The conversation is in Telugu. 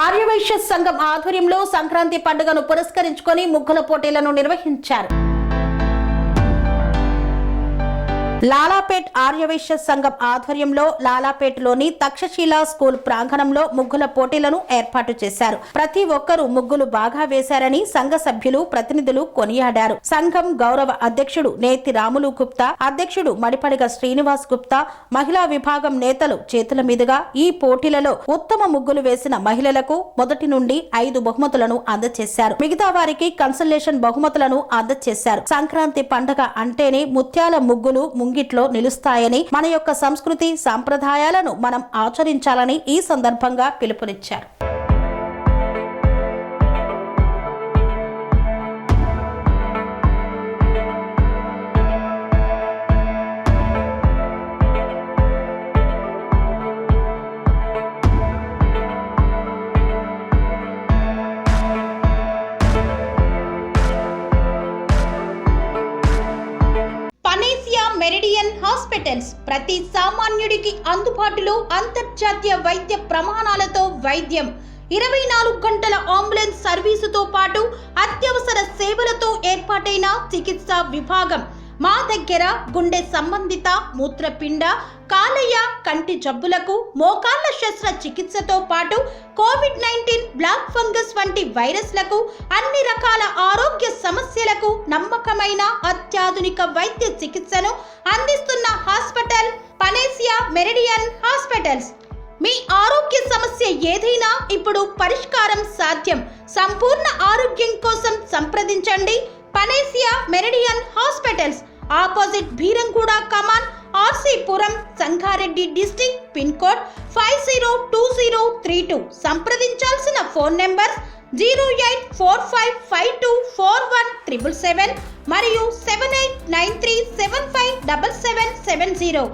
ఆర్యవైశ్య సంఘం ఆధ్వర్యంలో సంక్రాంతి పండుగను పురస్కరించుకొని ముగ్గుల పోటీలను నిర్వహించారు. లాలాపేట్ ఆర్యవైశ్య సంఘం ఆధ్వర్యంలో లాలాపేట్లోని తక్షశీల స్కూల్ ప్రాంగణంలో ముగ్గుల పోటీలను ఏర్పాటు చేశారు. ప్రతి ఒక్కరూ ముగ్గులు బాగా వేశారని సంఘ సభ్యులు ప్రతినిధులు కొనియాడారు. సంఘం గౌరవ అధ్యక్షుడు నేతి రాములు గుప్తా, అధ్యక్షుడు మడిపడిగ శ్రీనివాస్ గుప్తా, మహిళా విభాగం నేతలు చేతుల మీదుగా ఈ పోటీలలో ఉత్తమ ముగ్గులు వేసిన మహిళలకు మొదటి నుండి 5 బహుమతులను అందజేశారు. మిగతా వారికి కన్సలేషన్ బహుమతులను అందజేశారు. సంక్రాంతి పండుగ అంటేనే ముత్యాల ముగ్గులు ముంగిట్లో నిలుస్తాయని, మన యొక్క సంస్కృతి సాంప్రదాయాలను మనం ఆచరించాలని ఈ సందర్భంగా పిలుపునిచ్చారు. మెరిడియన్ హాస్పిటల్స్ ప్రతి సామాన్యుడికి అందుబాటులో అంతర్జాతీయ వైద్య ప్రమాణాలతో వైద్యం, 24 గంటల అంబులెన్స్ సర్వీసుతో పాటు అత్యవసర సేవలతో ఏర్పాటైన చికిత్సా విభాగం. మా దగ్గర గుండె సంబంధిత, మూత్రపిండ, కాలేయ, కంటి జబ్బులకు, మోకాళ్ల శస్త్ర చికిత్సతో పాటు కోవిడ్-19, బ్లాక్ ఫంగస్ వంటి వైరస్లకు, అన్ని రకాల ఆరోగ్య సమస్యలకు నమ్మకమైన అత్యాధునిక వైద్య చికిత్సను అందిస్తున్న హాస్పిటల్ పనేసియా మెరిడియన్ హాస్పిటల్స్. మీ ఆరోగ్య సమస్య ఏదైనా ఇప్పుడు పరిష్కారం సాధ్యం. సంపూర్ణ ఆరోగ్యం కోసం సంప్రదించండి Panacea Meridian hospitals, opposite Bheeramguda Kaman, RC Puram, Sangareddy district, pin code 502032. సంప్రదించాల్సిన ఫోన్ నెంబర్ 0845524177 మరియు 7893757770.